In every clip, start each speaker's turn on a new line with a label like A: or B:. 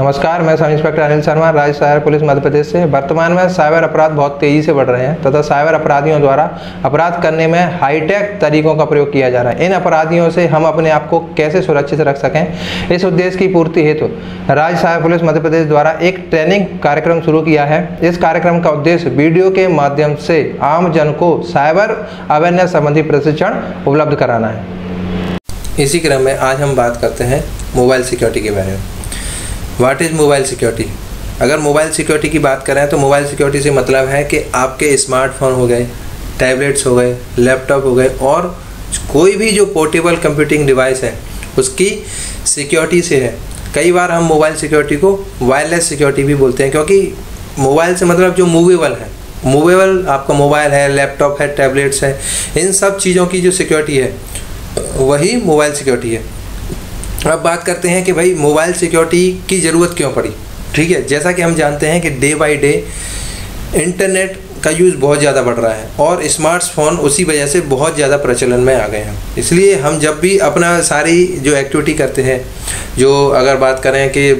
A: नमस्कार, मैं sub inspector Anil Sharma, राज्य सहायक पुलिस मध्य प्रदेश से। वर्तमान में साइबर अपराध बहुत तेज़ी से बढ़ रहे हैं तथा साइबर अपराधियों द्वारा अपराध करने में हाईटेक तरीकों का प्रयोग किया जा रहा है। इन अपराधियों से हम अपने आप को कैसे सुरक्षित रख सकें, इस उद्देश्य की पूर्ति हेतु राज्य सहायक पुलिस मध्य प्रदेश द्वारा एक ट्रेनिंग कार्यक्रम शुरू किया है। इस कार्यक्रम का उद्देश्य वीडियो के माध्यम से आम जन को साइबर अवेयरनेस संबंधी प्रशिक्षण उपलब्ध कराना है। इसी क्रम में आज हम बात करते हैं मोबाइल सिक्योरिटी के बारे में। What is mobile security? अगर मोबाइल सिक्योरिटी की बात करें तो मोबाइल सिक्योरिटी से मतलब है कि आपके स्मार्टफोन हो गए, टैबलेट्स हो गए, लैपटॉप हो गए और कोई भी जो पोर्टेबल कंप्यूटिंग डिवाइस है उसकी सिक्योरिटी से है। कई बार हम मोबाइल सिक्योरिटी को वायरलेस सिक्योरिटी भी बोलते हैं, क्योंकि मोबाइल से मतलब जो मूवेबल है, मूवेबल आपका मोबाइल है, लैपटॉप है, टैबलेट्स है, इन सब चीज़ों की जो सिक्योरिटी है वही मोबाइल सिक्योरिटी है। अब बात करते हैं कि भाई मोबाइल सिक्योरिटी की ज़रूरत क्यों पड़ी। ठीक है, जैसा कि हम जानते हैं कि डे बाय डे इंटरनेट का यूज़ बहुत ज़्यादा बढ़ रहा है और स्मार्टफोन उसी वजह से बहुत ज़्यादा प्रचलन में आ गए हैं। इसलिए हम जब भी अपना सारी जो एक्टिविटी करते हैं, जो अगर बात करें कि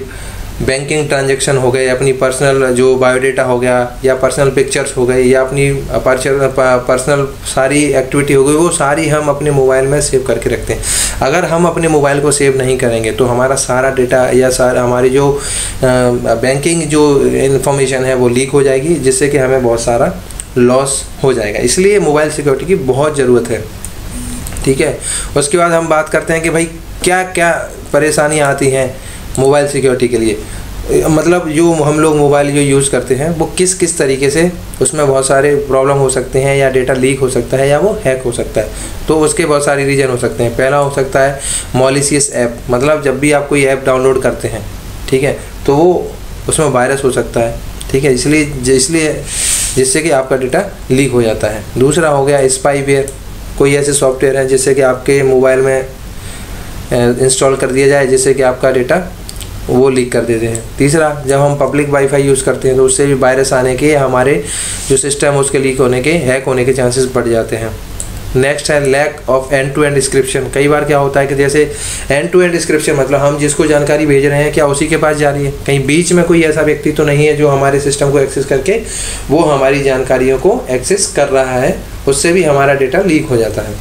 A: बैंकिंग ट्रांजैक्शन हो गए, अपनी पर्सनल जो बायोडाटा हो गया या पर्सनल पिक्चर्स हो गए या अपनी पर्सनल सारी एक्टिविटी हो गई, वो सारी हम अपने मोबाइल में सेव करके रखते हैं। अगर हम अपने मोबाइल को सेव नहीं करेंगे तो हमारा सारा डेटा या सारा हमारी जो बैंकिंग जो इन्फॉर्मेशन है वो लीक हो जाएगी, जिससे कि हमें बहुत सारा लॉस हो जाएगा। इसलिए मोबाइल सिक्योरिटी की बहुत ज़रूरत है। ठीक है, उसके बाद हम बात करते हैं कि भाई क्या क्या परेशानियाँ आती हैं मोबाइल सिक्योरिटी के लिए। मतलब जो हम लोग मोबाइल जो यूज़ करते हैं वो किस किस तरीके से उसमें बहुत सारे प्रॉब्लम हो सकते हैं, या डेटा लीक हो सकता है या वो हैक हो सकता है। तो उसके बहुत सारे रीज़न हो सकते हैं। पहला हो सकता है मॉलिशियस ऐप, मतलब जब भी आप कोई ऐप डाउनलोड करते हैं, ठीक है, तो वो उसमें वायरस हो सकता है। ठीक है, इसलिए जिससे कि आपका डेटा लीक हो जाता है। दूसरा हो गया स्पाईवेयर, कोई ऐसे सॉफ्टवेयर हैं जिससे कि आपके मोबाइल में इंस्टॉल कर दिया जाए जिससे कि आपका डेटा वो लीक कर देते हैं। तीसरा, जब हम पब्लिक वाईफाई यूज़ करते हैं तो उससे भी वायरस आने के, हमारे जो सिस्टम उसके लीक होने के, हैक होने के चांसेस बढ़ जाते हैं। नेक्स्ट है lack of end to end description. कई बार क्या होता है कि जैसे एंड टू एंड डिस्क्रिप्शन मतलब हम जिसको जानकारी भेज रहे हैं क्या उसी के पास जा रही है, कहीं बीच में कोई ऐसा व्यक्ति तो नहीं है जो हमारे सिस्टम को एक्सेस करके वो हमारी जानकारियों को एक्सेस कर रहा है, उससे भी हमारा डेटा लीक हो जाता है।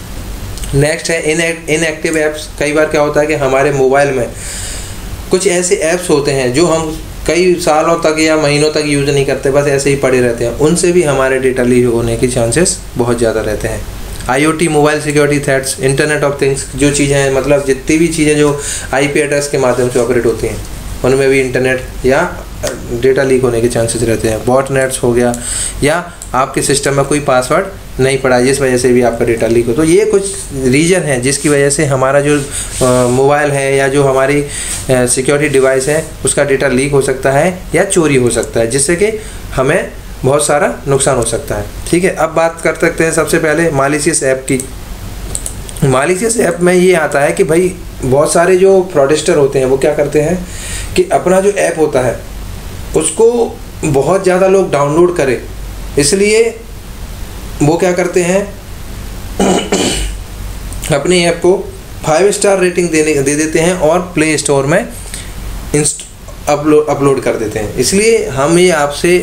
A: नेक्स्ट है इनएक्टिव ऐप्स। कई बार क्या होता है कि हमारे मोबाइल में कुछ ऐसे ऐप्स होते हैं जो हम कई सालों तक या महीनों तक यूज़ नहीं करते, बस ऐसे ही पड़े रहते हैं, उनसे भी हमारे डेटा लीक होने के चांसेस बहुत ज़्यादा रहते हैं। IoT mobile security threats, internet of things, जो चीज़ें हैं मतलब जितनी भी चीज़ें जो IP एड्रेस के माध्यम से ऑपरेट होती हैं उनमें भी इंटरनेट या डेटा लीक होने के चांसेस रहते हैं। बॉट नेट्स हो गया, या आपके सिस्टम में कोई पासवर्ड नहीं पड़ा जिस वजह से भी आपका डेटा लीक हो। तो ये कुछ रीज़न है जिसकी वजह से हमारा जो मोबाइल है या जो हमारी सिक्योरिटी डिवाइस है उसका डेटा लीक हो सकता है या चोरी हो सकता है, जिससे कि हमें बहुत सारा नुकसान हो सकता है। ठीक है, अब बात कर सकते हैं सबसे पहले मालिशियस ऐप की। मालिशियस ऐप में ये आता है कि भाई बहुत सारे जो फ्रॉडस्टर होते हैं वो क्या करते हैं कि अपना जो ऐप होता है उसको बहुत ज़्यादा लोग डाउनलोड करें, इसलिए वो क्या करते हैं अपने ऐप को 5 स्टार रेटिंग दे देते हैं और प्ले स्टोर में अपलोड कर देते हैं। इसलिए हम ये आपसे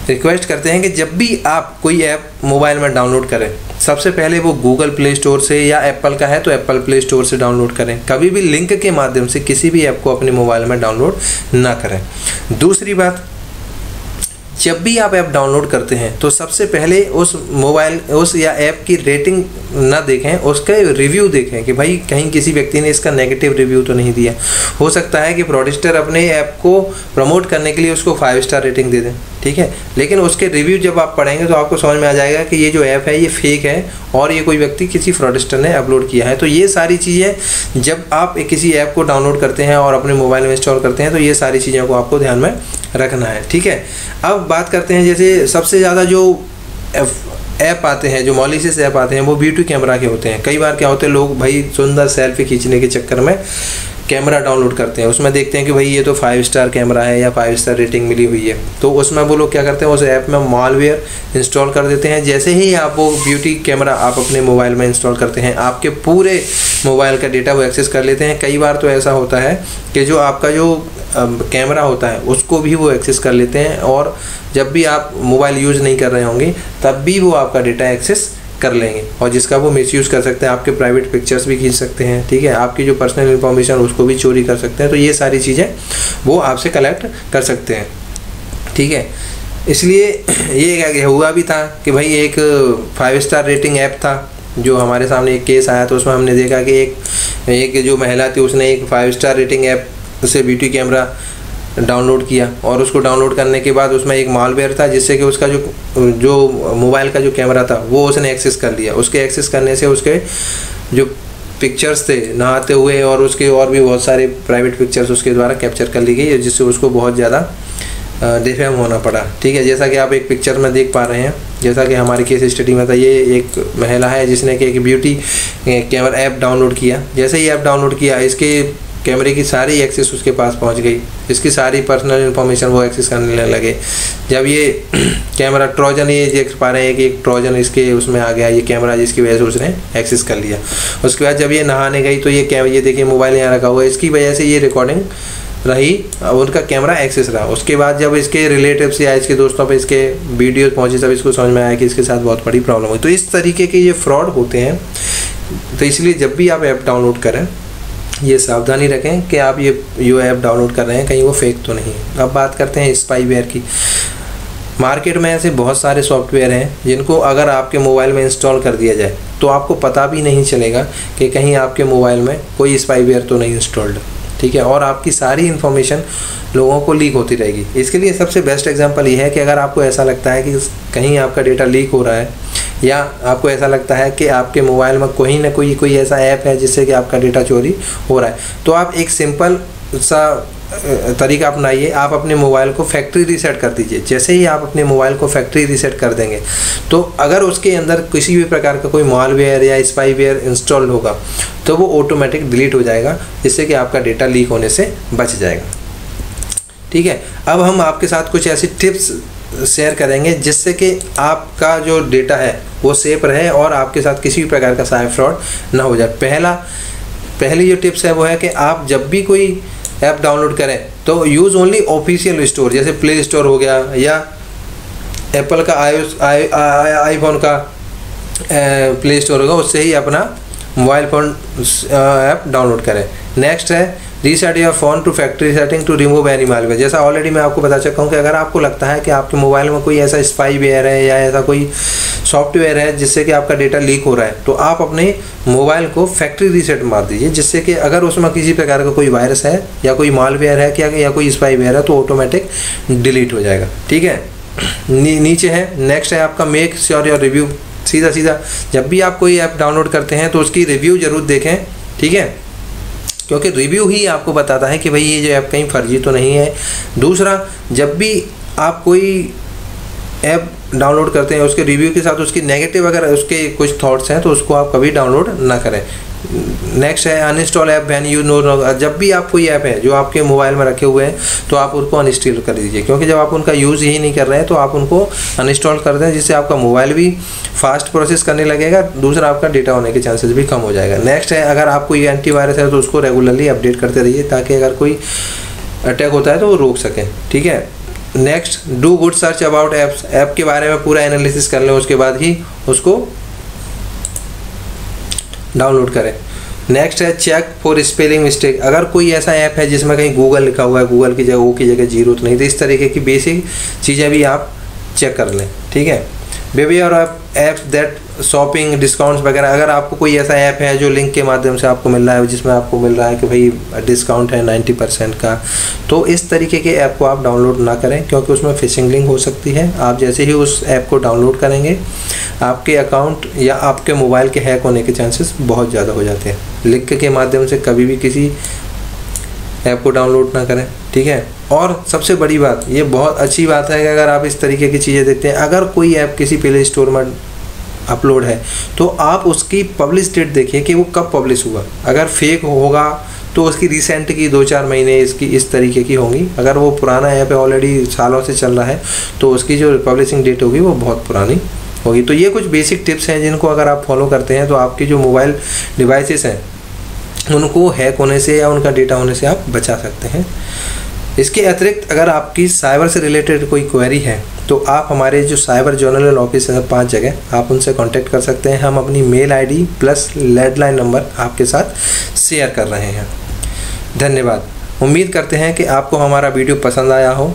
A: रिक्वेस्ट करते हैं कि जब भी आप कोई ऐप मोबाइल में डाउनलोड करें, सबसे पहले वो गूगल प्ले स्टोर से, या एप्पल का है तो एप्पल प्ले स्टोर से डाउनलोड करें। कभी भी लिंक के माध्यम से किसी भी ऐप को अपने मोबाइल में डाउनलोड ना करें। दूसरी बात, जब भी आप ऐप डाउनलोड करते हैं तो सबसे पहले उस या ऐप की रेटिंग ना देखें, उसका रिव्यू देखें कि भाई कहीं किसी व्यक्ति ने इसका नेगेटिव रिव्यू तो नहीं दिया। हो सकता है कि फ्रॉडस्टर अपने ऐप को प्रमोट करने के लिए उसको 5 स्टार रेटिंग दे दें, ठीक है, लेकिन उसके रिव्यू जब आप पढ़ेंगे तो आपको समझ में आ जाएगा कि ये जो ऐप है ये फेक है और ये कोई व्यक्ति किसी फ्रॉडस्टर ने अपलोड किया है। तो ये सारी चीज़ें जब आप किसी ऐप को डाउनलोड करते हैं और अपने मोबाइल में इंस्टॉल करते हैं तो ये सारी चीज़ों को आपको ध्यान में रखना है। ठीक है, अब बात करते हैं जैसे सबसे ज़्यादा जो ऐप आते हैं, जो मॉलिशियस ऐप आते हैं वो वीडियो कैमरा के होते हैं। कई बार क्या होते हैं लोग भाई सुंदर सेल्फी खींचने के चक्कर में कैमरा डाउनलोड करते हैं, उसमें देखते हैं कि भाई ये तो 5 स्टार कैमरा है या 5 स्टार रेटिंग मिली हुई है, तो उसमें वो लोग क्या करते हैं, उस ऐप में मालवेयर इंस्टॉल कर देते हैं। जैसे ही आप वो ब्यूटी कैमरा आप अपने मोबाइल में इंस्टॉल करते हैं, आपके पूरे मोबाइल का डेटा वो एक्सेस कर लेते हैं। कई बार तो ऐसा होता है कि जो आपका जो कैमरा होता है उसको भी वो एक्सेस कर लेते हैं, और जब भी आप मोबाइल यूज़ नहीं कर रहे होंगे तब भी वो आपका डेटा एक्सेस कर लेंगे, और जिसका वो मिसयूज़ कर सकते हैं। आपके प्राइवेट पिक्चर्स भी खींच सकते हैं, ठीक है, आपकी जो पर्सनल इन्फॉर्मेशन उसको भी चोरी कर सकते हैं। तो ये सारी चीज़ें वो आपसे कलेक्ट कर सकते हैं, ठीक है। इसलिए ये क्या हुआ भी था कि भाई एक 5 स्टार रेटिंग ऐप था, जो हमारे सामने एक केस आया, तो उसमें हमने देखा कि एक जो महिला थी उसने एक 5 स्टार रेटिंग ऐप से ब्यूटी कैमरा डाउनलोड किया, और उसको डाउनलोड करने के बाद उसमें एक मालवेयर था जिससे कि उसका जो मोबाइल का जो कैमरा था वो उसने एक्सेस कर लिया। उसके एक्सेस करने से उसके जो पिक्चर्स थे नहाते हुए और उसके और भी बहुत सारे प्राइवेट पिक्चर्स उसके द्वारा कैप्चर कर ली गई, जिससे उसको बहुत ज़्यादा डिफेम होना पड़ा, ठीक है। जैसा कि आप एक पिक्चर में देख पा रहे हैं, जैसा कि हमारी केस स्टडी में था, ये एक महिला है जिसने कि एक ब्यूटी कैमरा ऐप डाउनलोड किया। जैसे ही ऐप डाउनलोड किया, इसके कैमरे की सारी एक्सेस उसके पास पहुंच गई, इसकी सारी पर्सनल इन्फॉर्मेशन वो एक्सेस करने लगे। जब ये कैमरा ट्रोजन, ये देख पा रहे हैं कि एक ट्रोजन इसके उसमें आ गया, ये कैमरा, जिसकी वजह से उसने एक्सेस कर लिया। उसके बाद जब ये नहाने गई तो ये देखिए मोबाइल यहाँ रखा हुआ है, इसकी वजह से ये रिकॉर्डिंग रही, उनका कैमरा एक्सेस रहा। उसके बाद जब इसके रिलेटिव्स या इसके दोस्तों पे इसके वीडियो पहुंची, तब इसको समझ में आया कि इसके साथ बहुत बड़ी प्रॉब्लम हुई। तो इस तरीके के ये फ्रॉड होते हैं। तो इसलिए जब भी आप ऐप डाउनलोड करें, ये सावधानी रखें कि आप ये ऐप डाउनलोड कर रहे हैं कहीं वो फेक तो नहीं है। अब बात करते हैं स्पाईवेयर की। मार्केट में ऐसे बहुत सारे सॉफ्टवेयर हैं जिनको अगर आपके मोबाइल में इंस्टॉल कर दिया जाए तो आपको पता भी नहीं चलेगा कि कहीं आपके मोबाइल में कोई स्पाईवेयर तो नहीं इंस्टॉल्ड, ठीक है, और आपकी सारी इन्फॉर्मेशन लोगों को लीक होती रहेगी। इसके लिए सबसे बेस्ट एग्जांपल ये है कि अगर आपको ऐसा लगता है कि कहीं आपका डेटा लीक हो रहा है, या आपको ऐसा लगता है कि आपके मोबाइल में कोई ना कोई ऐसा ऐप है जिससे कि आपका डेटा चोरी हो रहा है, तो आप एक सिंपल सा तरीका अपनाइए। आप अपने मोबाइल को फैक्ट्री रीसेट कर दीजिए। जैसे ही आप अपने मोबाइल को फैक्ट्री रीसेट कर देंगे, तो अगर उसके अंदर किसी भी प्रकार का कोई मालवेयर या स्पाईवेयर इंस्टॉल्ड होगा तो वो ऑटोमेटिक डिलीट हो जाएगा, जिससे कि आपका डेटा लीक होने से बच जाएगा, ठीक है। अब हम आपके साथ कुछ ऐसी टिप्स शेयर करेंगे जिससे कि आपका जो डेटा है वो सेफ रहे और आपके साथ किसी भी प्रकार का साइबर फ्रॉड ना हो जाए। पहली जो टिप्स है वो है कि आप जब भी कोई ऐप डाउनलोड करें तो यूज़ ओनली ऑफिशियल स्टोर, जैसे प्ले स्टोर हो गया या एप्पल का आईफोन का प्ले स्टोर होगा, उससे ही अपना मोबाइल फ़ोन ऐप डाउनलोड करें। नेक्स्ट है reset your phone to factory setting to remove any malware. जैसा ऑलरेडी मैं आपको बता चुका हूँ कि अगर आपको लगता है कि आपके मोबाइल में कोई ऐसा स्पाईवेयर है या ऐसा कोई सॉफ्टवेयर है जिससे कि आपका डेटा लीक हो रहा है, तो आप अपने मोबाइल को फैक्ट्री रीसेट मार दीजिए, जिससे कि अगर उसमें किसी प्रकार का कोई वायरस है या कोई मालवेयर है या कोई स्पाईवेयर है तो ऑटोमेटिक डिलीट हो जाएगा, ठीक है। नीचे है नेक्स्ट है आपका मेक श्योर योर रिव्यू। सीधा जब भी आप कोई ऐप डाउनलोड करते हैं तो उसकी रिव्यू ज़रूर देखें, ठीक है, क्योंकि रिव्यू ही आपको बताता है कि भाई ये जो ऐप कहीं फर्जी तो नहीं है। दूसरा, जब भी आप कोई ऐप डाउनलोड करते हैं उसके रिव्यू के साथ उसकी नेगेटिव अगर उसके कुछ थॉट्स हैं तो उसको आप कभी डाउनलोड ना करें। नेक्स्ट है uninstall app when you know. जब भी आप कोई ऐप है जो आपके मोबाइल में रखे हुए हैं तो आप उनको अनइंस्टॉल कर दीजिए, क्योंकि जब आप उनका यूज़ ही नहीं कर रहे हैं तो आप उनको अनइंस्टॉल कर दें, जिससे आपका मोबाइल भी फास्ट प्रोसेस करने लगेगा, दूसरा आपका डेटा होने के चांसेस भी कम हो जाएगा। नेक्स्ट है अगर आप कोई एंटीवायरस है तो उसको रेगुलरली अपडेट करते रहिए, ताकि अगर कोई अटैक होता है तो वो रोक सकें, ठीक है। Next, do good search about apps. App के बारे में पूरा एनालिसिस कर लें, उसके बाद ही उसको डाउनलोड करें। नेक्स्ट है चेक फॉर स्पेलिंग मिस्टेक। अगर कोई ऐसा ऐप है जिसमें कहीं गूगल लिखा हुआ है, गूगल की जगह ओ की जगह जीरो तो नहीं, तो इस तरीके की बेसिक चीज़ें भी आप चेक कर लें, ठीक है। Behaviour of apps that shopping discounts वगैरह। अगर आपको कोई ऐसा ऐप है जो लिंक के माध्यम से आपको मिल रहा है, जिसमें आपको मिल रहा है कि भाई डिस्काउंट है 90% का, तो इस तरीके के ऐप को आप डाउनलोड ना करें, क्योंकि उसमें फिशिंग लिंक हो सकती है। आप जैसे ही उस ऐप को डाउनलोड करेंगे आपके अकाउंट या आपके मोबाइल के हैक होने के चांसेस बहुत ज़्यादा हो जाते हैं। लिंक के माध्यम से कभी भी किसी ऐप को डाउनलोड ना करें, ठीक है। और सबसे बड़ी बात, ये बहुत अच्छी बात है कि अगर आप इस तरीके की चीज़ें देखते हैं, अगर कोई ऐप किसी प्ले स्टोर में अपलोड है तो आप उसकी पब्लिश डेट देखिए कि वो कब पब्लिश हुआ। अगर फेक होगा तो उसकी रिसेंट की 2-4 महीने इसकी इस तरीके की होंगी। अगर वो पुराना ऐप है ऑलरेडी सालों से चल रहा है तो उसकी जो पब्लिशिंग डेट होगी वो बहुत पुरानी होगी। तो ये कुछ बेसिक टिप्स हैं जिनको अगर आप फॉलो करते हैं तो आपकी जो मोबाइल डिवाइसेस हैं उनको हैक होने से या उनका डेटा होने से आप बचा सकते हैं। इसके अतिरिक्त अगर आपकी साइबर से रिलेटेड कोई क्वेरी है तो आप हमारे जो साइबर जर्नल ऑफिस है 5 जगह आप उनसे कांटेक्ट कर सकते हैं। हम अपनी mail ID plus landline number आपके साथ शेयर कर रहे हैं। धन्यवाद। उम्मीद करते हैं कि आपको हमारा वीडियो पसंद आया हो।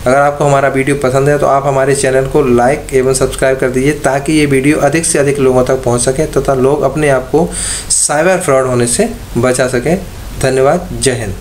A: अगर आपको हमारा वीडियो पसंद है तो आप हमारे चैनल को लाइक एवं सब्सक्राइब कर दीजिए ताकि ये वीडियो अधिक से अधिक लोगों तक पहुंच सके तथा लोग अपने आप को साइबर फ्रॉड होने से बचा सकें। धन्यवाद। जय हिंद।